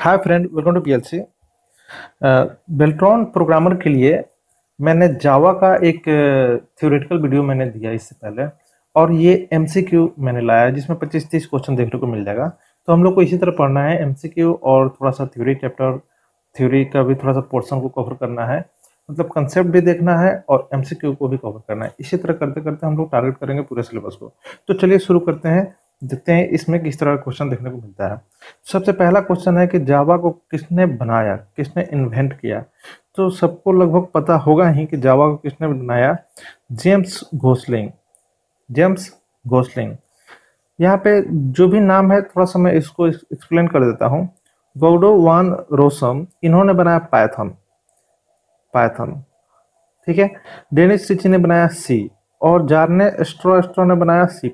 Hi friend, welcome to PLC. Beltron programmer के लिए मैंने जावा का एक थ्योरेटिकल वीडियो मैंने दिया इससे पहले, और ये एमसीक्यू मैंने लाया है जिसमें 25-30 क्वेश्चन देखने को मिल जाएगा। तो हम लोग को इसी तरह पढ़ना है, एमसीक्यू और थोड़ा सा थ्योरी चैप्टर, थ्योरी का भी थोड़ा सा पोर्शन को कवर करना है, मतलब कंसेप्ट भी देखना है और एमसीक्यू को भी कवर करना है। इसी तरह करते करते हम लोग टारगेट करेंगे पूरे सिलेबस को। तो चलिए शुरू करते हैं, देखते हैं इसमें किस तरह का क्वेश्चन देखने को मिलता है। सबसे पहला क्वेश्चन है कि जावा को किसने बनाया, किसने इन्वेंट किया। तो सबको लगभग पता होगा ही कि जावा को किसने बनाया। James Gosling. James Gosling. यहाँ पे जो भी नाम है थोड़ा सा मैं इसको एक्सप्लेन कर देता हूँ। गौडो वान रोसम, इन्होंने बनाया पाइथन। पाइथन, ठीक है। डेनिस रिची ने बनाया सी, और जारने एस्ट्रो ने बनाया C++।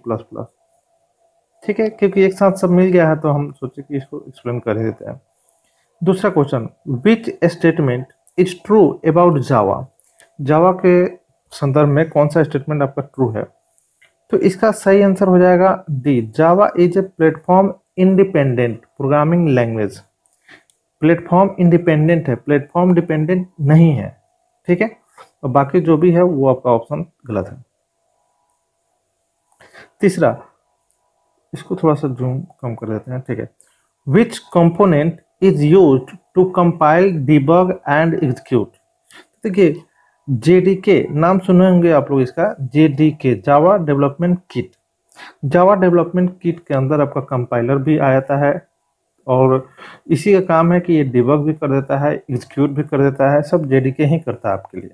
ठीक है, क्योंकि एक साथ सब मिल गया है तो हम सोचे कि इसको एक्सप्लेन कर देते हैं। दूसरा question, which statement is true about Java. Java के संदर्भ में कौन सा स्टेटमेंट आपका ट्रू है। तो इसका सही आंसर हो जाएगा D, Java is a platform independent programming language. Platform independent है, प्लेटफॉर्म डिपेंडेंट नहीं है, ठीक है। और बाकी जो भी है वो आपका ऑप्शन गलत है। तीसरा, इसको थोड़ा सा जूम कम कर देते हैं, ठीक है। Which component is used to compile, debug and execute. देखिए, जेडीके नाम सुने होंगे आप लोग इसका, JDK Java development kit. Java development kit के अंदर आपका कंपाइलर भी आ जाता है, और इसी का काम है कि ये डिबग भी कर देता है, एग्जीक्यूट भी कर देता है, सब जेडीके ही करता है आपके लिए।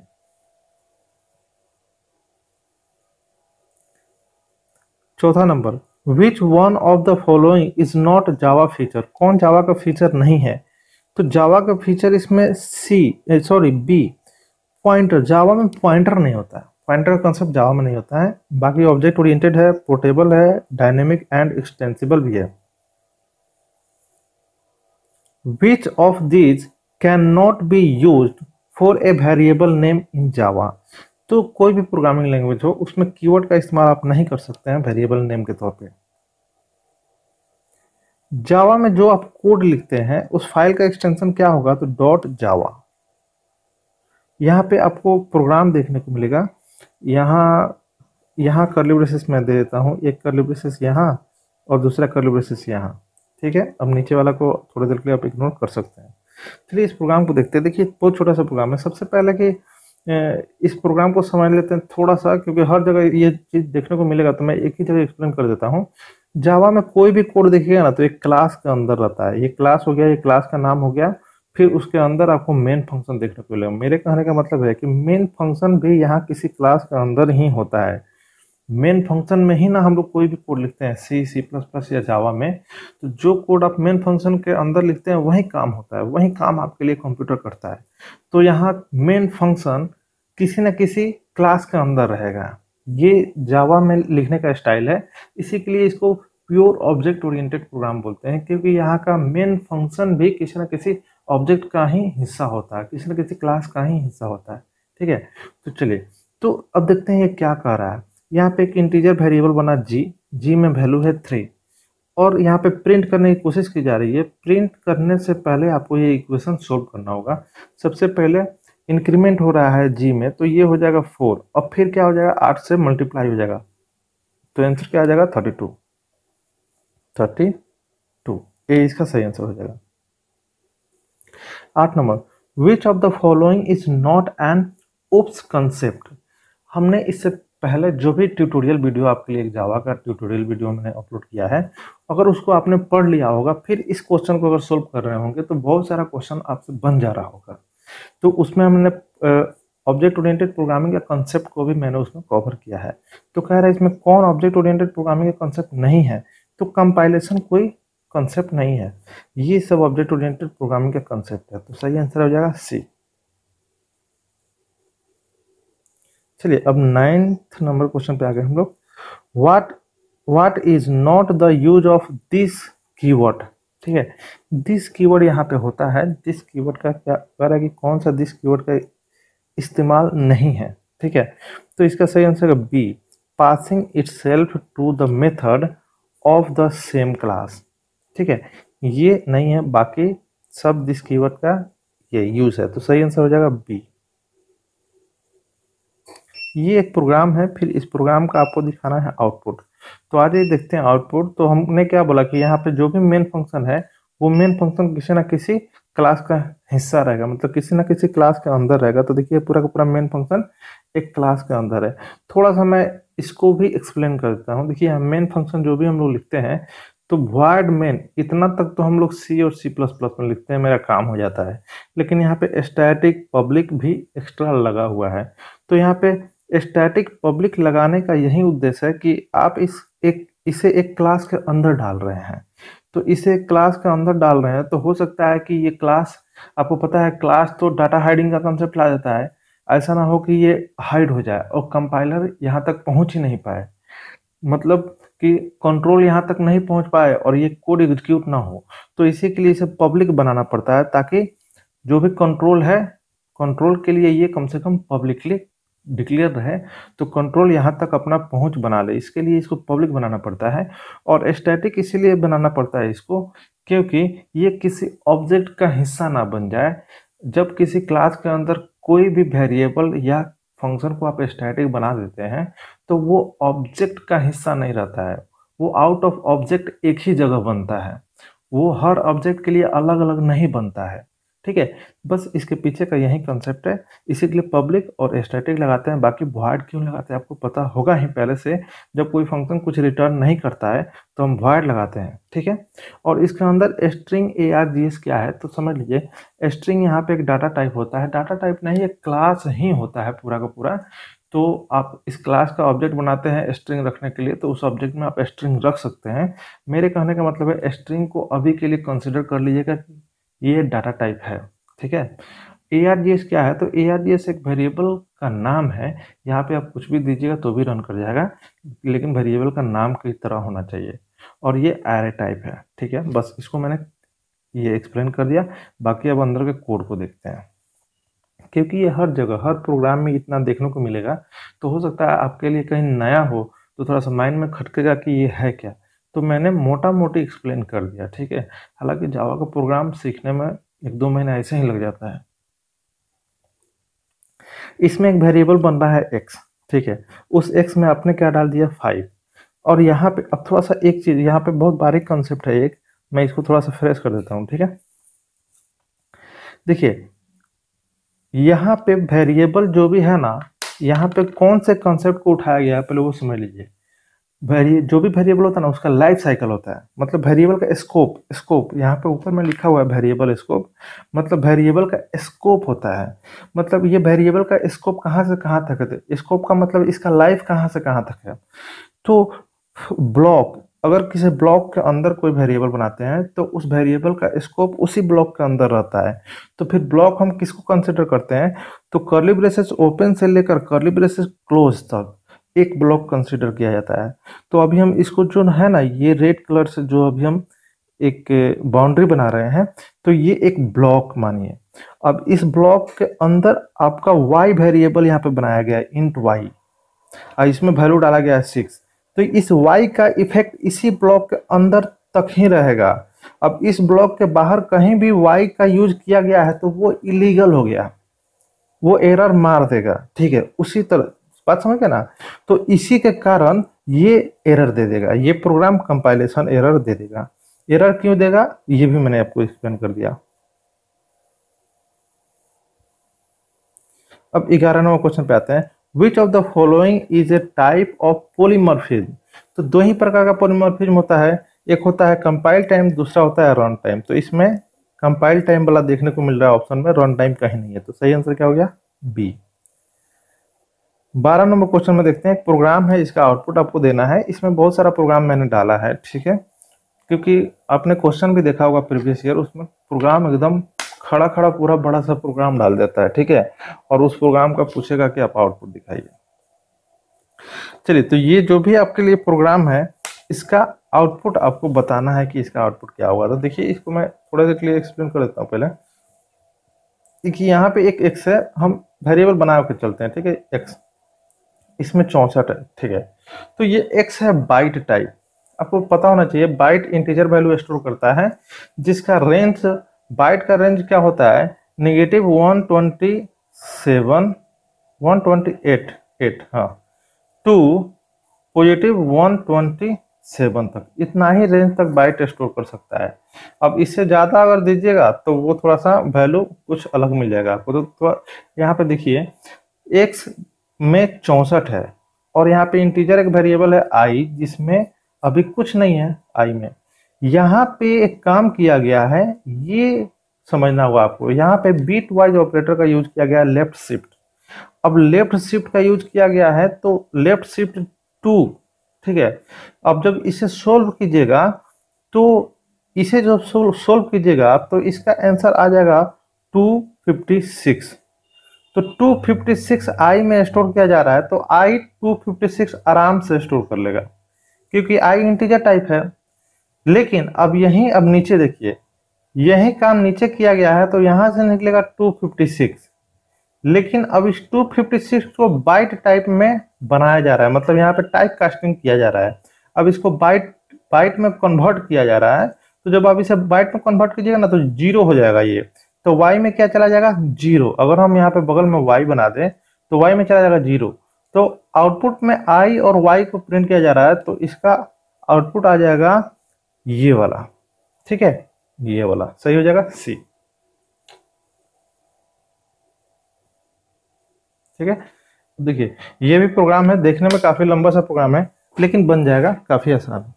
चौथा number, which one of the following is not Java feature. कौन जावा का फीचर नहीं है। तो जावा का फीचर इसमें बी, पॉइंटर। जावा में पॉइंटर नहीं होता है, पॉइंटर का कंसेप्ट जावा में नहीं होता है। बाकी ऑब्जेक्ट ओरिएंटेड है, पोर्टेबल है, डायनेमिक एंड एक्सटेंसिबल भी है। Which of these can not be used for a variable name in Java. तो कोई भी प्रोग्रामिंग लैंग्वेज हो उसमें कीवर्ड का इस्तेमाल आप नहीं कर सकते हैं वेरिएबल नेम के तौर पे। जावा में जो आप कोड लिखते हैं उस फाइल का एक्सटेंशन क्या होगा, तो डॉट जावा। यहाँ पे आपको प्रोग्राम देखने को मिलेगा। यहाँ कर्ली ब्रेसेस मैं दे देता हूँ, एक कर्ली ब्रेसेस यहाँ और दूसरा कर्ली ब्रेसेस यहाँ, ठीक है। अब नीचे वाला को थोड़ी देर के लिए आप इग्नोर कर सकते हैं। चलिए इस प्रोग्राम को देखते हैं। देखिए बहुत छोटा सा प्रोग्राम है। सबसे पहले कि इस प्रोग्राम को समझ लेते हैं थोड़ा सा, क्योंकि हर जगह ये चीज़ देखने को मिलेगा, तो मैं एक ही जगह एक्सप्लेन कर देता हूँ। जावा में कोई भी कोड देखिएगा ना तो एक क्लास के अंदर रहता है। ये क्लास हो गया, ये क्लास का नाम हो गया, फिर उसके अंदर आपको मेन फंक्शन देखने को मिलेगा। मेरे कहने का मतलब है कि मेन फंक्शन भी यहाँ किसी क्लास के अंदर ही होता है। मेन फंक्शन में ही ना हम लोग कोई भी कोड लिखते हैं, C++ या जावा में, तो जो कोड आप मेन फंक्शन के अंदर लिखते हैं वही काम होता है, वही काम आपके लिए कंप्यूटर करता है। तो यहाँ मेन फंक्शन किसी न किसी क्लास के अंदर रहेगा। ये जावा में लिखने का स्टाइल है, इसी के लिए इसको प्योर ऑब्जेक्ट ओरिएंटेड प्रोग्राम बोलते हैं, क्योंकि यहाँ का मेन फंक्शन भी किसी न किसी ऑब्जेक्ट का ही हिस्सा होता है, किसी न किसी क्लास का ही हिस्सा होता है, ठीक है। तो चलिए, तो अब देखते हैं ये क्या कह रहा है। यहाँ पे एक इंटीजर वेरिएबल बना जी में वैल्यू है 3, और यहाँ पे प्रिंट करने की कोशिश की जा रही है। प्रिंट करने से पहले आपको ये इक्वेशन सोल्व करना होगा। सबसे पहले इंक्रीमेंट हो रहा है जी में, तो ये हो जाएगा 4, और फिर क्या हो जाएगा 8 से मल्टीप्लाई हो जाएगा, तो आंसर क्या आ जाएगा 32। ये इसका सही आंसर हो जाएगा। 8 number, which of the following is not an OOPs concept. हमने इससे पहले जो भी ट्यूटोरियल वीडियो आपके लिए, जावा का ट्यूटोरियल वीडियो मैंने अपलोड किया है, अगर उसको आपने पढ़ लिया होगा, फिर इस क्वेश्चन को अगर सोल्व कर रहे होंगे तो बहुत सारा क्वेश्चन आपसे बन जा रहा होगा। तो उसमें हमने ऑब्जेक्ट ओरिएंटेड प्रोग्रामिंग का कंसेप्ट को भी मैंने उसमें कवर किया है। तो कह रहा है इसमें कौन ऑब्जेक्ट ओरिएंटेड प्रोग्रामिंग का कंसेप्ट नहीं है, तो कंपाइलेशन कोई कंसेप्ट नहीं है, ये सब ऑब्जेक्ट ओरिएंटेड प्रोग्रामिंग का कंसेप्ट है। तो सही आंसर हो जाएगा सी। चलिए अब 9th नंबर क्वेश्चन पे आ गए हम लोग। What is not the use of this keyword. ठीक है, दिस कीवर्ड यहाँ पे होता है। दिस कीवर्ड का क्या कह रहा है कि कौन सा दिस कीवर्ड का इस्तेमाल नहीं है, ठीक है। तो इसका सही आंसर है B, passing itself to the method of the same class, ठीक है। ये नहीं है, बाकी सब दिस कीवर्ड का ये यूज है, तो सही आंसर हो जाएगा बी। ये एक प्रोग्राम है, फिर इस प्रोग्राम का आपको दिखाना है आउटपुट। तो आज ये देखते हैं आउटपुट। तो हमने क्या बोला कि यहाँ पे जो भी मेन फंक्शन है वो मेन फंक्शन किसी ना किसी क्लास का हिस्सा रहेगा, मतलब किसी ना किसी क्लास के अंदर रहेगा। तो देखिए पूरा का पूरा मेन फंक्शन एक क्लास के अंदर है। थोड़ा सा मैं इसको भी एक्सप्लेन कर देता हूँ। देखिए मेन फंक्शन जो भी हम लोग लिखते हैं, तो void main इतना तक तो हम लोग सी और सी प्लस प्लस में लिखते हैं, मेरा काम हो जाता है। लेकिन यहाँ पे स्टैटिक पब्लिक भी एक्स्ट्रा लगा हुआ है। तो यहाँ पे स्टैटिक पब्लिक लगाने का यही उद्देश्य है कि आप इसे एक क्लास के अंदर डाल रहे हैं। तो इसे क्लास के अंदर डाल रहे हैं तो हो सकता है कि ये क्लास, आपको पता है क्लास तो डाटा हाइडिंग का कंसेप्ट ला देता है। ऐसा ना हो कि ये हाइड हो जाए और कंपाइलर यहाँ तक पहुंच ही नहीं पाए, मतलब कि कंट्रोल यहाँ तक नहीं पहुंच पाए और ये कोड एग्जीक्यूट ना हो। तो इसी के लिए इसे पब्लिक बनाना पड़ता है, ताकि जो भी कंट्रोल है, कंट्रोल के लिए ये कम से कम पब्लिकली डिक्लेयर रहे, तो कंट्रोल यहाँ तक अपना पहुंच बना ले। इसके लिए इसको पब्लिक बनाना पड़ता है। और स्टैटिक इसीलिए बनाना पड़ता है इसको, क्योंकि ये किसी ऑब्जेक्ट का हिस्सा ना बन जाए। जब किसी क्लास के अंदर कोई भी वेरिएबल या फंक्शन को आप स्टैटिक बना देते हैं, तो वो ऑब्जेक्ट का हिस्सा नहीं रहता है, वो आउट ऑफ ऑब्जेक्ट एक ही जगह बनता है, वो हर ऑब्जेक्ट के लिए अलग अलग नहीं बनता है। ठीक है, बस इसके पीछे का यही कंसेप्ट है। इसी के लिए पब्लिक और स्टैटिक लगाते हैं। बाकी void क्यों लगाते हैं आपको पता होगा ही पहले से। जब कोई फंक्शन कुछ रिटर्न नहीं करता है तो हम void लगाते हैं। ठीक है, और इसके अंदर स्ट्रिंग args क्या है तो समझ लीजिए। स्ट्रिंग यहाँ पे एक डाटा टाइप होता है, डाटा टाइप नहीं एक क्लास ही होता है पूरा का पूरा। तो आप इस क्लास का ऑब्जेक्ट बनाते हैं स्ट्रिंग रखने के लिए, तो उस ऑब्जेक्ट में आप स्ट्रिंग रख सकते हैं। मेरे कहने का मतलब है स्ट्रिंग को अभी के लिए कंसिडर कर लीजिएगा कि ये डाटा टाइप है। ठीक है, args क्या है तो args एक वेरिएबल का नाम है। यहाँ पे आप कुछ भी दीजिएगा तो भी रन कर जाएगा, लेकिन वेरिएबल का नाम की तरह होना चाहिए। और ये एरे टाइप है। ठीक है, बस इसको मैंने ये एक्सप्लेन कर दिया। बाकी अब अंदर के कोड को देखते हैं, क्योंकि ये हर जगह हर प्रोग्राम में इतना देखने को मिलेगा। तो हो सकता है आपके लिए कहीं नया हो तो थोड़ा सा माइंड में खटकेगा कि ये है क्या। तो मैंने मोटा मोटी एक्सप्लेन कर दिया। ठीक है, हालांकि जावा का प्रोग्राम सीखने में 1-2 महीने ऐसे ही लग जाता है। इसमें एक वेरिएबल बन रहा है x। ठीक है, उस x में आपने क्या डाल दिया 5। और यहाँ पे अब थोड़ा सा एक चीज, यहाँ पे बहुत बारीक कंसेप्ट है एक, मैं इसको थोड़ा सा फ्रेश कर देता हूँ। ठीक है, देखिए यहाँ पे वेरिएबल जो भी है ना, यहाँ पे कौन से कंसेप्ट को उठाया गया है पहले वो समझ लीजिए। जो भी वेरिएबल होता है ना उसका लाइफ साइकिल होता है, मतलब वेरिएबल का स्कोप यहाँ पे ऊपर में लिखा हुआ है वेरिएबल स्कोप, मतलब वेरिएबल का स्कोप होता है। मतलब ये वेरिएबल का स्कोप कहाँ से कहाँ तक है, स्कोप का मतलब इसका लाइफ कहाँ से कहाँ तक है। तो ब्लॉक, अगर किसी ब्लॉक के अंदर कोई वेरिएबल बनाते हैं तो उस वेरिएबल का स्कोप उसी ब्लॉक के अंदर रहता है। तो फिर ब्लॉक हम किसको कंसिडर करते हैं, तो कर्ली ब्रेसेस ओपन से लेकर कर्ली ब्रेसेस क्लोज तक एक ब्लॉक कंसिडर किया जाता है। तो अभी हम इसको जो है ना, ये रेड कलर से जो अभी हम एक बाउंड्री बना रहे हैं, तो ये एक ब्लॉक मानिए। अब इस ब्लॉक के अंदर आपका y वेरिएबल यहाँ पे बनाया गया है, इंट y, और इसमें वैल्यू डाला गया है 6। तो इस y का इफेक्ट इसी ब्लॉक के अंदर तक ही रहेगा। अब इस ब्लॉक के बाहर कहीं भी y का यूज किया गया है तो वो इलीगल हो गया, वो एरर मार देगा। ठीक है, उसी तरह बात समझ गए ना। तो इसी के कारण ये एरर दे देगा, ये प्रोग्राम कंपाइलेशन एरर दे देगा। एरर क्यों देगा ये भी मैंने आपको एक्सप्लेन कर दिया। अब 11वां क्वेश्चन पे आते हैं। विच of the following is a type of polymorphism. तो दो ही प्रकार का पॉलीमॉर्फिज्म होता है, एक होता है कंपाइल टाइम, दूसरा होता है रन टाइम। तो इसमें कंपाइल टाइम वाला देखने को मिल रहा है ऑप्शन में, रन टाइम कहीं नहीं है। तो सही आंसर क्या हो गया, बी। 12 नंबर क्वेश्चन में देखते हैं। एक प्रोग्राम है, इसका आउटपुट आपको देना है। इसमें बहुत सारा प्रोग्राम मैंने डाला है। ठीक है, क्योंकि आपने क्वेश्चन भी देखा होगा प्रीवियस ईयर, उसमें प्रोग्राम एकदम खड़ा खड़ा पूरा बड़ा सा प्रोग्राम डाल देता है। ठीक है, और उस प्रोग्राम का पूछेगा कि आप आउटपुट दिखाइए। चलिए, तो ये जो भी आपके लिए प्रोग्राम है इसका आउटपुट आपको बताना है कि इसका आउटपुट क्या होगा। तो देखिए इसको मैं थोड़ा सा क्लियर एक्सप्लेन कर देता हूँ पहले। देखिए यहाँ पे एक एक्स है, हम वेरिएबल बना के चलते हैं। ठीक है, एक्स, इसमें 64 है। ठीक है, तो ये एक्स है बाइट टाइप। आपको पता होना चाहिए बाइट इंटीजर वैल्यू स्टोर करता है जिसका रेंज बाइट का रेंज क्या होता है, -127 128 हाँ टू +127 तक, इतना ही रेंज तक बाइट स्टोर कर सकता है। अब इससे ज़्यादा अगर दीजिएगा तो वो थोड़ा सा वैल्यू कुछ अलग मिल जाएगा आपको। तो यहाँ पे देखिए x में 64 है और यहाँ पे इंटीजर एक वेरिएबल है i जिसमें अभी कुछ नहीं है i में। यहाँ पे एक काम किया गया है, ये समझना होगा आपको। यहाँ पे बिट वाइज ऑपरेटर का यूज किया गया है, लेफ्ट शिफ्ट। अब लेफ्ट शिफ्ट का यूज किया गया है तो लेफ्ट शिफ्ट 2, ठीक है। अब जब इसे सोल्व कीजिएगा तो इसे जब सोल्व कीजिएगा तो इसका आंसर आ जाएगा 256। तो 256 i में स्टोर किया जा रहा है तो i 256 आराम से स्टोर कर लेगा क्योंकि i इंटीजर टाइप है। लेकिन अब नीचे देखिए, यही काम नीचे किया गया है तो यहां से निकलेगा 256। लेकिन अब इस 256 को बाइट टाइप में बनाया जा रहा है, मतलब यहाँ पे टाइप कास्टिंग किया जा रहा है। अब इसको बाइट में कन्वर्ट किया जा रहा है। तो जब आप इसे बाइट में कन्वर्ट कीजिएगा ना तो 0 हो जाएगा ये। तो y में क्या चला जाएगा 0। अगर हम यहाँ पे बगल में y बना दें तो y में चला जाएगा 0। तो आउटपुट में i और y को प्रिंट किया जा रहा है तो इसका आउटपुट आ जाएगा ये वाला, ठीक है, ये वाला सही हो जाएगा C, ठीक है। देखिए ये भी प्रोग्राम है, देखने में काफी लंबा सा प्रोग्राम है लेकिन बन जाएगा काफी आसान,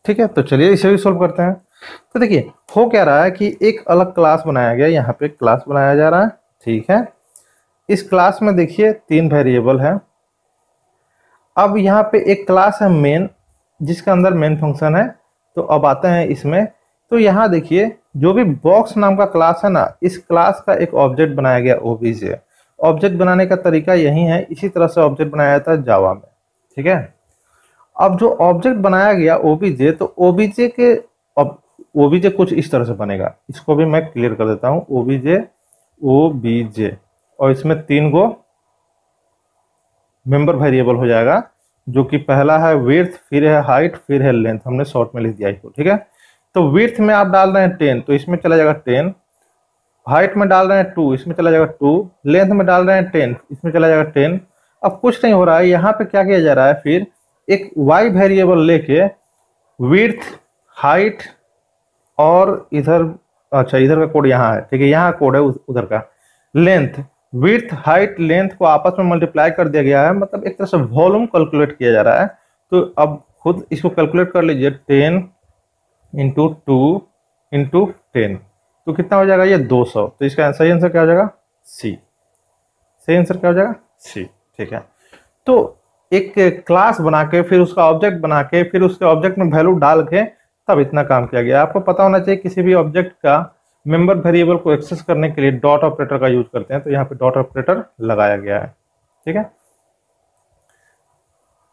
ठीक है। तो चलिए इसे भी सोल्व करते हैं। तो देखिए हो क्या रहा है कि एक अलग क्लास बनाया गया, यहाँ पे क्लास बनाया जा रहा है, ठीक है। इस क्लास में देखिए 3 वेरिएबल है। अब यहाँ पे एक क्लास है मेन जिसके अंदर मेन फंक्शन है। तो अब आते हैं इसमें, तो यहाँ देखिए जो भी बॉक्स नाम का क्लास है ना, इस क्लास का एक ऑब्जेक्ट बनाया गया ओबीजे। ऑब्जेक्ट बनाने का तरीका यही है, इसी तरह से ऑब्जेक्ट बनाया जाता है जावा में, ठीक है। अब जो ऑब्जेक्ट बनाया गया ओबीजे, तो ओबीजे कुछ इस तरह से बनेगा। इसको भी मैं क्लियर कर देता हूँ, ओबीजे और इसमें 3 गो मेंबर वेरिएबल हो जाएगा, जो कि पहला है विड्थ, फिर है हाइट, फिर है लेंथ। हमने शॉर्ट में लिख दिया इसको, ठीक है। तो विड्थ में आप डाल रहे हैं 10 तो इसमें चला जाएगा 10, हाइट में डाल रहे हैं 2 इसमें चला जाएगा 2, लेंथ में डाल रहे हैं 10 इसमें चला जाएगा 10। अब कुछ नहीं हो रहा है, यहाँ पे क्या किया जा रहा है, फिर एक y वेरिएबल लेके विड्थ, हाइट और इधर, अच्छा इधर का कोड यहाँ है, ठीक है, यहाँ कोड है उधर का, लेंथ, विड्थ, हाइट, लेंथ को आपस में मल्टीप्लाई कर दिया गया है, मतलब एक तरह से वॉल्यूम कैलकुलेट किया जा रहा है। तो अब खुद इसको कैलकुलेट कर लीजिए, 10 इंटू 2 इंटू 10 तो कितना हो जाएगा ये 200। तो इसका सही आंसर क्या हो जाएगा सी, सही आंसर क्या हो जाएगा सी, ठीक है। तो एक क्लास बना के फिर उसका ऑब्जेक्ट बना के फिर उसके ऑब्जेक्ट में वैल्यू डाल के तब इतना काम किया गया। आपको पता होना चाहिए किसी भी ऑब्जेक्ट का मेंबर वेरिएबल को एक्सेस करने के लिए डॉट ऑपरेटर का यूज करते हैं, तो यहाँ पे डॉट ऑपरेटर लगाया गया है, ठीक है।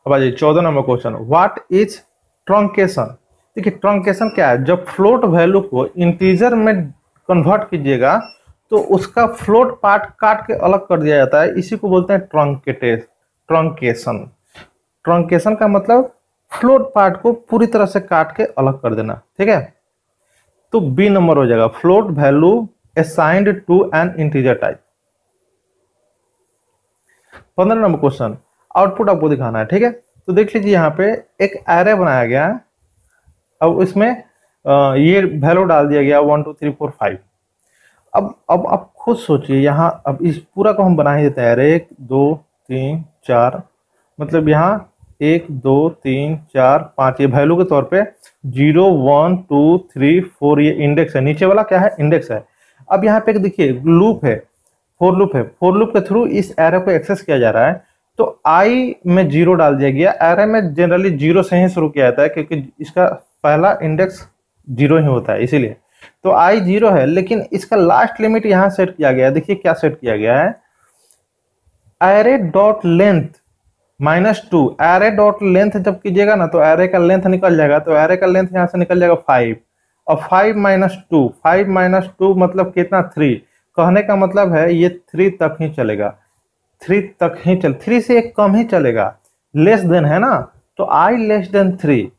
अब आ जाइए 14 number question, what is truncation. देखिए ट्रंकेशन क्या है, जब फ्लोट वैल्यू को इंटीजर में कन्वर्ट कीजिएगा तो उसका फ्लोट पार्ट काट के अलग कर दिया जाता है, इसी को बोलते हैं ट्रंकेशन। ट्रंकेशन का मतलब फ्लोट पार्ट को पूरी तरह से काट के अलग कर देना, ठीक है। तो बी नंबर हो जाएगा, float value assigned to an integer type. 15 number question, output आपको दिखाना है, ठीक है। तो देख लीजिए यहाँ पे एक एरे बनाया गया है। अब इसमें ये वैल्यू डाल दिया गया 1 2 3 4 5। अब आप खुद सोचिए, यहाँ अब इस पूरा को हम बना ही देते हैं, 1 2 3 4, मतलब यहाँ 1 2 3 4 5 ये वैल्यू के तौर पे 0 1 2 3 4 ये इंडेक्स है, नीचे वाला क्या है इंडेक्स है। अब यहाँ पे देखिए लूप है, फोर लूप है, फोर लूप के थ्रू इस एरे को एक्सेस किया जा रहा है। तो आई में 0 डाल दिया गया, एरे में जनरली 0 से ही शुरू किया जाता है क्योंकि इसका पहला इंडेक्स 0 ही होता है, इसीलिए तो आई 0 है। लेकिन इसका लास्ट लिमिट यहाँ सेट किया गया है, देखिए क्या सेट किया गया है, array dot length -2। Array dot length जब कीजिएगा ना तो एरे का लेंथ निकल जाएगा, तो एरे का लेंथ यहाँ से निकल जाएगा 5 और 5 -2 मतलब कितना 3। कहने का मतलब है ये 3 तक ही चलेगा, 3 तक ही 3 से एक कम ही चलेगा, लेस देन है ना, तो i लेस देन 3।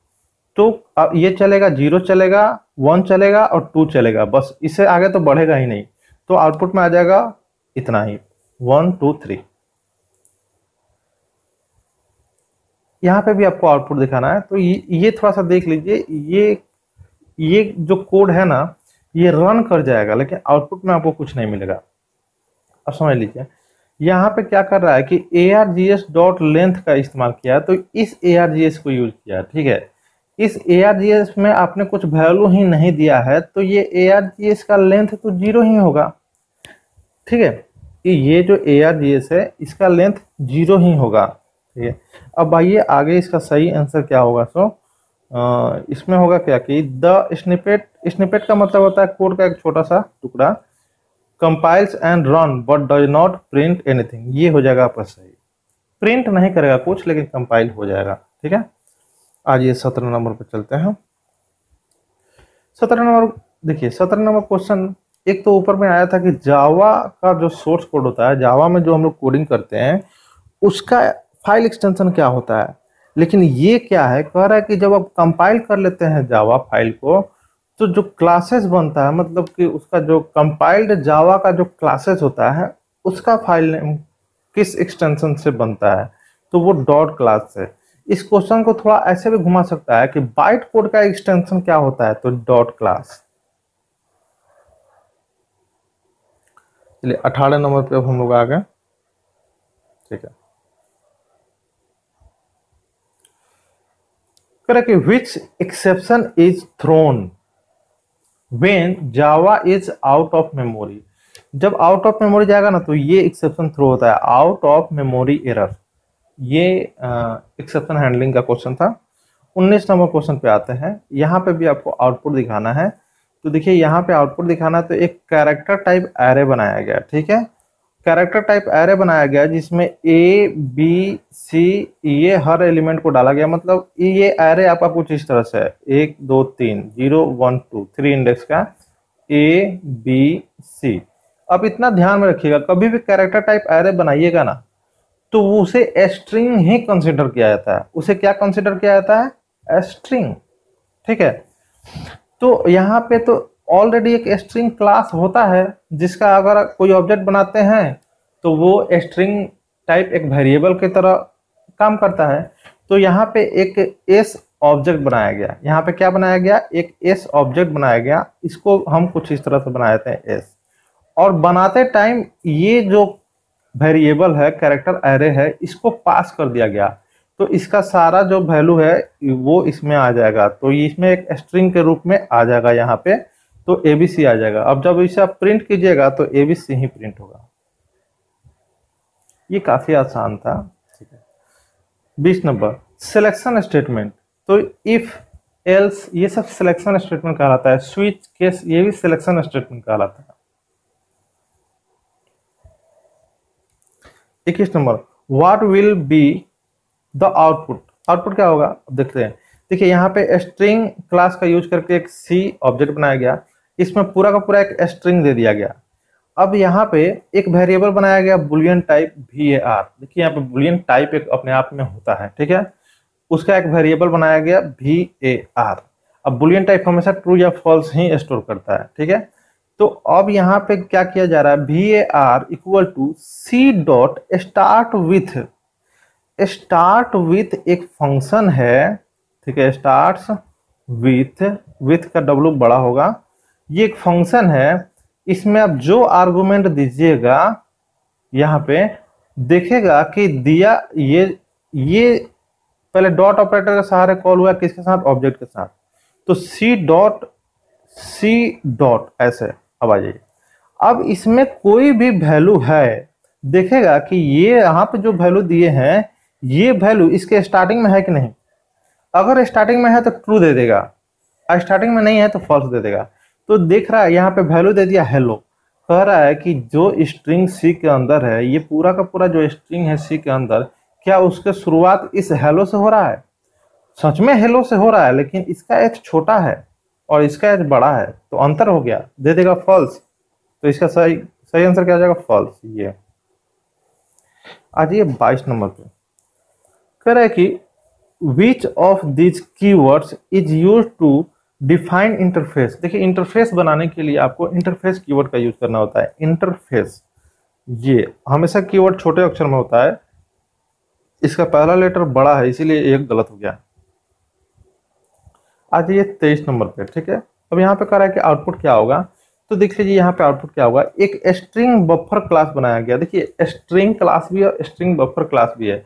तो अब ये चलेगा, 0 चलेगा, 1 चलेगा और 2 चलेगा, बस इससे आगे तो बढ़ेगा ही नहीं। तो आउटपुट में आ जाएगा इतना ही, 1 2 3। यहाँ पे भी आपको आउटपुट दिखाना है, तो ये थोड़ा सा देख लीजिए। ये जो कोड है ना, ये रन कर जाएगा लेकिन आउटपुट में आपको कुछ नहीं मिलेगा। अब समझ लीजिए यहाँ पे क्या कर रहा है कि args.length का इस्तेमाल किया है, तो इस args को यूज किया है। ठीक है, इस args में आपने कुछ वैल्यू ही नहीं दिया है, तो ये args का लेंथ तो 0 ही होगा। ठीक है, कि ये जो args है इसका लेंथ 0 ही होगा। ठीक है, अब आइए आगे इसका सही आंसर क्या होगा। इसमें होगा क्या कि द स्निपेट का मतलब होता है कोड का एक छोटा सा टुकड़ा, compiles and run but does not print anything, ये हो जाएगा आपका सही। प्रिंट नहीं करेगा कुछ लेकिन कंपाइल हो जाएगा। ठीक है, आज ये 17 नंबर पर चलते हैं। 17 नंबर देखिए, 17 नंबर क्वेश्चन एक तो ऊपर में आया था कि जावा का जो सोर्स कोड होता है, जावा में जो हम लोग कोडिंग करते हैं उसका फाइल एक्सटेंशन क्या होता है। लेकिन ये क्या है, कह रहा है कि जब आप कंपाइल कर लेते हैं जावा फाइल को, तो जो क्लासेस बनता है, मतलब कि उसका जो कंपाइल्ड जावा का जो क्लासेस होता है उसका फाइल नेम किस एक्सटेंशन से बनता है, तो वो डॉट क्लास से। इस क्वेश्चन को थोड़ा ऐसे भी घुमा सकता है कि बाइट कोड का एक्सटेंशन क्या होता है, तो डॉट क्लास। चलिए 18 नंबर पे हम लोग आ गए। ठीक है, करें कि which exception is thrown when Java is out of memory. जब आउट ऑफ मेमोरी जाएगा ना, तो ये एक्सेप्शन थ्रो होता है, आउट ऑफ मेमोरी एरर। ये एक्सेप्शन हैंडलिंग का क्वेश्चन था। 19 नंबर क्वेश्चन पे आते हैं। यहाँ पे भी आपको आउटपुट दिखाना है। तो देखिए यहाँ पे आउटपुट दिखाना है, तो एक कैरेक्टर टाइप एरे बनाया गया। ठीक है, कैरेक्टर टाइप एरे बनाया गया जिसमें ए बी सी ये हर एलिमेंट को डाला गया। मतलब ये एरे आपका कुछ इस तरह से है, 1 2 3 0 1 2 3 इंडेक्स का ए बी सी। अब इतना ध्यान में रखिएगा, कभी भी कैरेक्टर टाइप एरे बनाइएगा ना, तो उसे स्ट्रिंग ही कंसिडर किया जाता है। उसे क्या कंसिडर किया जाता है, स्ट्रिंग। ठीक है, तो यहाँ पे तो ऑलरेडी एक स्ट्रिंग क्लास होता है जिसका अगर कोई ऑब्जेक्ट बनाते हैं तो वो स्ट्रिंग टाइप एक वेरिएबल की तरह काम करता है। तो यहाँ पे एक एस ऑब्जेक्ट बनाया गया। यहाँ पे क्या बनाया गया, एक एस ऑब्जेक्ट बनाया गया। इसको हम कुछ इस तरह से बनाए थे एस, और बनाते टाइम ये जो वेरिएबल है, कैरेक्टर एरे है, इसको पास कर दिया गया। तो इसका सारा जो वैल्यू है वो इसमें आ जाएगा। तो इसमें एक स्ट्रिंग के रूप में आ जाएगा यहाँ पे, तो एबीसी आ जाएगा। अब जब इसे आप प्रिंट कीजिएगा तो एबीसी ही प्रिंट होगा। ये काफी आसान था। ठीक है, 20 नंबर सिलेक्शन स्टेटमेंट। तो इफ एल्स ये सब सिलेक्शन स्टेटमेंट कहलाता है। स्विच केस ये भी सिलेक्शन स्टेटमेंट कहलाता है। 21 number what will be the output. Output क्या होगा, अब देखते हैं। देखिए यहाँ पे स्ट्रिंग क्लास का यूज करके एक सी ऑब्जेक्ट बनाया गया। इसमें पूरा का पूरा एक स्ट्रिंग दे दिया गया। अब यहाँ पे एक वेरिएबल बनाया गया बुलियन टाइप var। देखिए यहाँ पे बुलियन टाइप एक अपने आप में होता है। ठीक है, उसका एक वेरिएबल बनाया गया var। अब बुलियन टाइप हमेशा ट्रू या फॉल्स ही स्टोर करता है। ठीक है, तो अब यहाँ पे क्या किया जा रहा है, var equal to C dot start with एक फंक्शन है। ठीक है, स्टार्ट्स विथ का डब्ल्यू बड़ा होगा। ये एक फंक्शन है, इसमें आप जो आर्गुमेंट दीजिएगा यहाँ पे देखेगा कि दिया ये पहले डॉट ऑपरेटर के सहारे कॉल हुआ किसके साथ, ऑब्जेक्ट के साथ। तो सी डॉट ऐसे। अब आ जाइए, अब इसमें कोई भी वैल्यू है, देखेगा कि ये यहाँ पे जो वैल्यू दिए हैं ये वैल्यू इसके स्टार्टिंग में है कि नहीं। अगर स्टार्टिंग में है तो ट्रू दे देगा, और स्टार्टिंग में नहीं है तो फॉल्स दे देगा। तो देख रहा है यहाँ पे वैल्यू दे दिया हेलो। कह रहा है कि जो स्ट्रिंग सी के अंदर है, ये पूरा का पूरा जो स्ट्रिंग है सी के अंदर, क्या उसके शुरुआत इस हेलो से हो रहा है। सच में हेलो से हो रहा है, लेकिन इसका एच छोटा है और इसका एच बड़ा है, तो अंतर हो गया, दे देगा फॉल्स। तो इसका सही आंसर क्या आ जाएगा, फॉल्स। ये आ जाइए 22 नंबर पे। कह रहा है कि which of this keywords is use to define interface. देखिए इंटरफेस बनाने के लिए आपको इंटरफेस कीवर्ड का यूज करना होता है। इंटरफेस ये हमेशा कीवर्ड छोटे अक्षर में होता है, इसका पहला लेटर बड़ा है इसीलिए एक गलत हो गया। आज ये 23 नंबर पे, ठीक है। अब यहाँ पे कह रहा है कि आउटपुट क्या होगा, तो देख लीजिए यहाँ पे आउटपुट क्या होगा। एक स्ट्रिंग बफर क्लास बनाया गया। देखिए स्ट्रिंग क्लास भी है, स्ट्रिंग बफर क्लास भी है।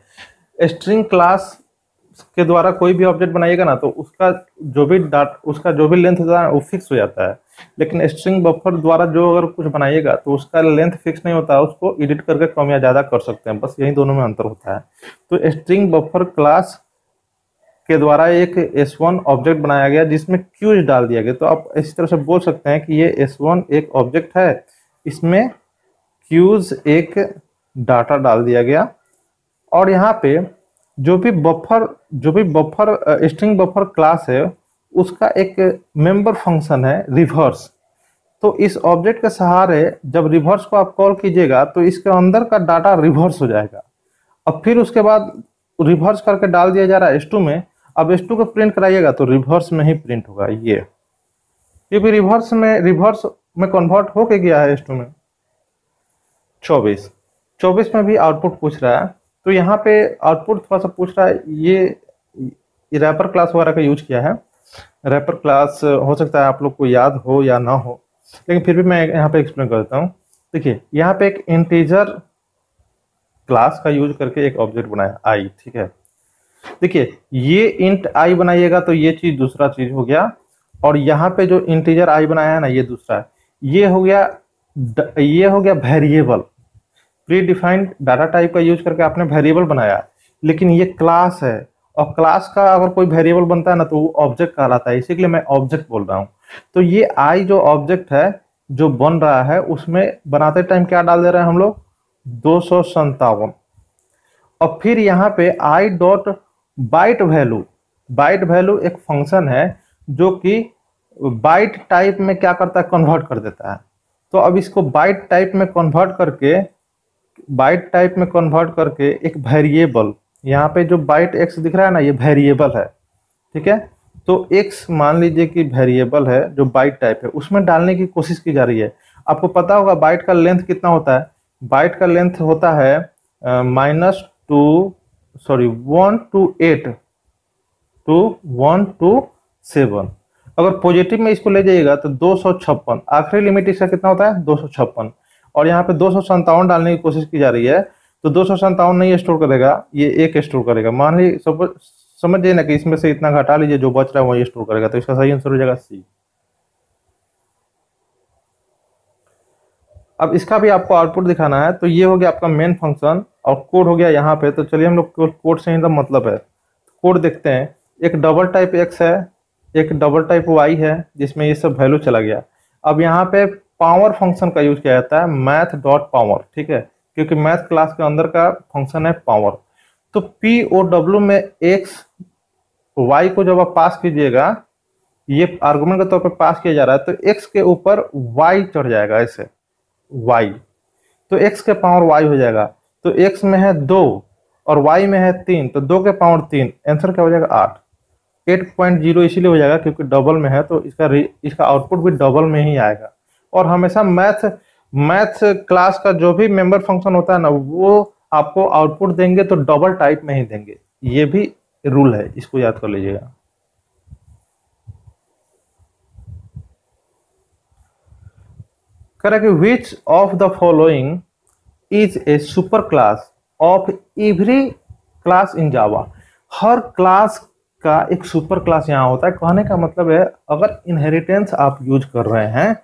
स्ट्रिंग क्लास के द्वारा कोई भी ऑब्जेक्ट बनाइएगा ना तो उसका जो भी लेंथ होता है वो फिक्स हो जाता है, लेकिन स्ट्रिंग बफर द्वारा जो अगर कुछ बनाइएगा तो उसका लेंथ फिक्स नहीं होता है, उसको एडिट करके कम या ज़्यादा कर सकते हैं, बस यही दोनों में अंतर होता है। तो स्ट्रिंग बफर क्लास के द्वारा एक S1 ऑब्जेक्ट बनाया गया जिसमें क्यूज डाल दिया गया। तो आप इस तरह से बोल सकते हैं कि ये S1 एक ऑब्जेक्ट है, इसमें क्यूज एक डाटा डाल दिया गया। और यहाँ पे जो भी बफर स्ट्रिंग बफर क्लास है उसका एक मेंबर फंक्शन है रिवर्स। तो इस ऑब्जेक्ट के सहारे जब रिवर्स को आप कॉल कीजिएगा तो इसके अंदर का डाटा रिवर्स हो जाएगा। अब फिर उसके बाद रिवर्स करके डाल दिया जा रहा है S2 में। अब S2 को प्रिंट कराइएगा तो रिवर्स में ही प्रिंट होगा ये, क्योंकि रिवर्स में कन्वर्ट होके गया है S2 में। 24 में भी आउटपुट पूछ रहा है, तो यहाँ पे आउटपुट थोड़ा सा पूछ रहा है। ये रैपर क्लास वगैरह का यूज किया है। रैपर क्लास हो सकता है आप लोग को याद हो या ना हो, लेकिन फिर भी मैं यहाँ पे एक्सप्लेन कर देता हूँ। देखिए यहाँ पे एक इंटीजर क्लास का यूज करके एक ऑब्जेक्ट बनाया आई, ठीक है। देखिए ये इंट आई बनाइएगा तो ये चीज दूसरा चीज हो गया, और यहाँ पे जो इंटीजर आई बनाया है ना ये दूसरा है। ये हो गया variable. Pre defined data type का यूज करके आपने वेरिएबल बनाया, लेकिन ये क्लास है, और क्लास का अगर कोई वेरिएबल बनता है ना तो वो ऑब्जेक्ट कहलाता है, इसीलिए मैं ऑब्जेक्ट बोल रहा हूँ। तो ये आई जो ऑब्जेक्ट है जो बन रहा है उसमें बनाते टाइम क्या डाल दे रहे हैं हम लोग 257। और फिर यहाँ पे आई डॉट बाइट वैल्यू एक फंक्शन है जो कि बाइट टाइप में क्या करता है, कन्वर्ट कर देता है। तो अब इसको बाइट टाइप में कन्वर्ट करके एक वेरिएबल, यहाँ पे जो बाइट एक्स दिख रहा है ना ये वेरिएबल है, ठीक है। तो एक्स मान लीजिए कि वेरिएबल है जो बाइट टाइप है, उसमें डालने की कोशिश की जा रही है। आपको पता होगा बाइट का लेंथ कितना होता है। बाइट का लेंथ होता है 1 to 8 to 1 to 7। अगर पॉजिटिव में इसको ले जाइएगा तो 256, आखिरी लिमिट इसका कितना होता है 256, और यहाँ पे 257 डालने की कोशिश की जा रही है। तो 257 नहीं स्टोर करेगा, ये एक स्टोर करेगा। मान लीजिए समझिए ना कि इसमें से इतना घटा लीजिए, जो बच रहा है वही स्टोर करेगा, तो इसका सही आंसर हो जाएगा सी। अब इसका भी आपको आउटपुट दिखाना है, तो ये हो गया आपका मेन फंक्शन और कोड हो गया यहाँ पे। तो चलिए हम लोग कोड से ही तो मतलब है, कोड देखते हैं। एक डबल टाइप एक्स है, एक डबल टाइप वाई है जिसमें ये सब वैल्यू चला गया। अब यहाँ पे पावर फंक्शन का यूज किया जाता है, मैथ डॉट पावर, ठीक है, क्योंकि मैथ क्लास के अंदर का फंक्शन है पावर। तो POW में एक्स वाई को जब आप पास कीजिएगा, ये आर्गुमेंट के तौर पे पास किया जा रहा है, तो एक्स के ऊपर वाई चढ़ जाएगा ऐसे वाई, तो एक्स के पावर वाई हो जाएगा। तो एक्स में है 2 और वाई में है 3, तो 2 के पावर 3, आंसर क्या हो जाएगा 8। 8.0 इसीलिए हो जाएगा क्योंकि डबल में है, तो इसका आउटपुट भी डबल में ही आएगा। और हमेशा मैथ क्लास का जो भी मेंबर फंक्शन होता है ना वो आपको आउटपुट देंगे तो डबल टाइप में ही देंगे, ये भी रूल है, इसको याद कर लीजिएगा। कह रहा है कि which of the following is a super class of every class in Java. Her class का एक सुपर क्लास यहाँ होता है। कहने का मतलब है अगर इनहेरिटेंस आप यूज कर रहे हैं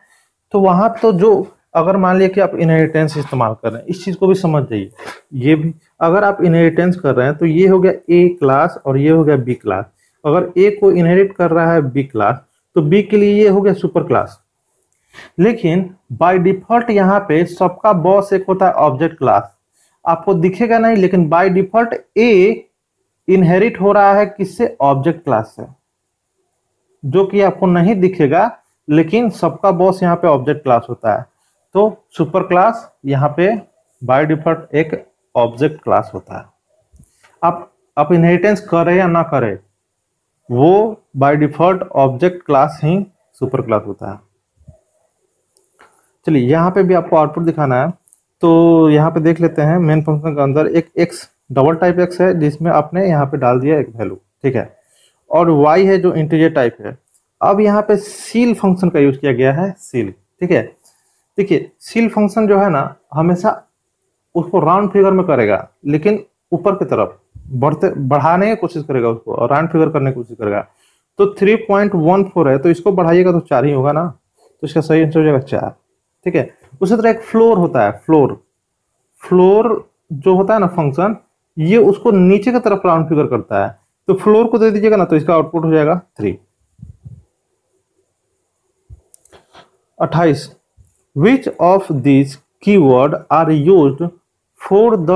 तो वहां तो जो अगर मान लिया कि आप इनहेरिटेंस इस्तेमाल कर रहे हैं, इस चीज को भी समझ जाइए। ये भी अगर आप इनहेरिटेंस कर रहे हैं तो ये हो गया ए क्लास और ये हो गया बी क्लास। अगर ए को इनहेरिट कर रहा है बी क्लास तो बी के लिए ये हो गया सुपर क्लास। लेकिन बाय डिफॉल्ट यहाँ पे सबका बॉस एक होता है ऑब्जेक्ट क्लास, आपको दिखेगा नहीं, लेकिन बाय डिफॉल्ट ए इनहेरिट हो रहा है किससे, ऑब्जेक्ट क्लास से, जो कि आपको नहीं दिखेगा, लेकिन सबका बॉस यहाँ पे ऑब्जेक्ट क्लास होता है। तो सुपर क्लास यहाँ पे बाय डिफॉल्ट एक ऑब्जेक्ट क्लास होता है। आप आप इनहेरिटेंस करे या ना करे, वो by default object class he super class होता है। चलिए यहाँ पे भी आपको आउटपुट दिखाना है, तो यहाँ पे देख लेते हैं मेन फंक्शन के अंदर एक x डबल टाइप x है जिसमें आपने यहाँ पे डाल दिया एक वैल्यू, ठीक है, और y है जो इंटीजर टाइप है। अब यहाँ पे सील फंक्शन का यूज किया गया है, सील, ठीक है। देखिए सील फंक्शन जो है ना हमेशा उसको राउंड फिगर में करेगा, लेकिन ऊपर की तरफ बढ़ाने की कोशिश करेगा उसको, और राउंड फिगर करने की कोशिश करेगा। तो 3.14 है, तो इसको बढ़ाइएगा तो 4 ही होगा ना, तो इसका सही आंसर हो जाएगा 4, ठीक है। उसी तरह एक फ्लोर होता है, फ्लोर जो होता है ना फंक्शन, ये उसको नीचे की तरफ राउंड फिगर करता है, तो फ्लोर को दे दीजिएगा ना तो इसका आउटपुट हो जाएगा 3। 28 which of this keyword are used for the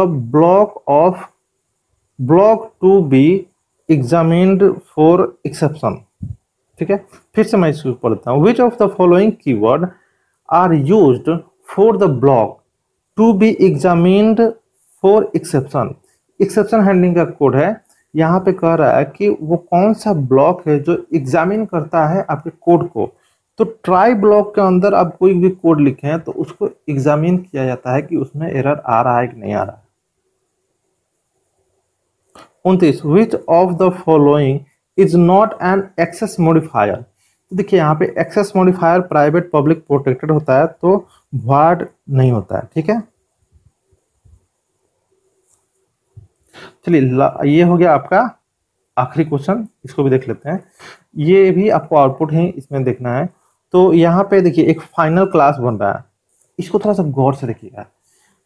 block to be examined for exception, ठीक है। फिर से मैं इसको पढ़ता हूँ, which of the following keyword are used for the block to be examined for exception. Exception handling का code है, यहाँ पे कह रहा है कि वो कौन सा ब्लॉक है जो एग्जामिन करता है आपके कोड को। तो ट्राई ब्लॉक के अंदर आप कोई भी कोड लिखे हैं तो उसको एग्जामिन किया जाता है कि उसमें एरर आ रहा है कि नहीं आ रहा है। 29 which of the following is not an access modifier. तो देखिए यहाँ पे access modifier private public protected होता है, तो वॉइड नहीं होता है, ठीक है। चलिए ये हो गया आपका आखिरी क्वेश्चन, इसको भी देख लेते हैं। ये भी आपको आउटपुट ही इसमें देखना है। तो यहाँ पे देखिए एक फाइनल क्लास बन रहा है, इसको थोड़ा सा गौर से देखिएगा।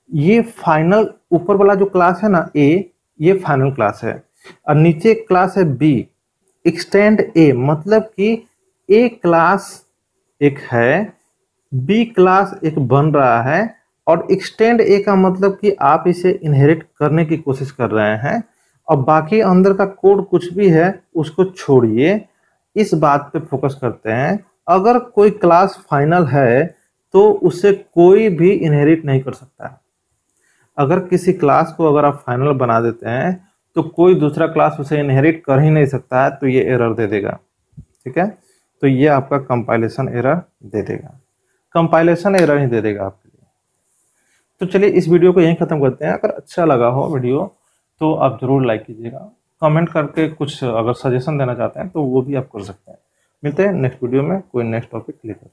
ये फाइनल ऊपर वाला जो क्लास है ना ए, ये फाइनल क्लास है, और नीचे क्लास है बी एक्सटेंड ए, मतलब कि ए क्लास एक है, बी क्लास एक बन रहा है, और एक्सटेंड ए का मतलब कि आप इसे इनहेरिट करने की कोशिश कर रहे हैं, और बाकी अंदर का कोड कुछ भी है उसको छोड़िए, इस बात पे फोकस करते हैं। अगर कोई क्लास फाइनल है तो उसे कोई भी इनहेरिट नहीं कर सकता है। अगर किसी क्लास को अगर आप फाइनल बना देते हैं तो कोई दूसरा क्लास उसे इनहेरिट कर ही नहीं सकता है, तो ये एरर दे देगा, ठीक है। तो ये आपका कंपाइलेशन एरर दे देगा, कंपाइलेशन एरर ही दे देगा आपके लिए। तो चलिए इस वीडियो को यहीं ख़त्म करते हैं। अगर अच्छा लगा हो वीडियो तो आप ज़रूर लाइक कीजिएगा, कमेंट करके कुछ अगर सजेशन देना चाहते हैं तो वो भी आप कर सकते हैं। मिलते हैं नेक्स्ट वीडियो में कोई नेक्स्ट टॉपिक लेकर।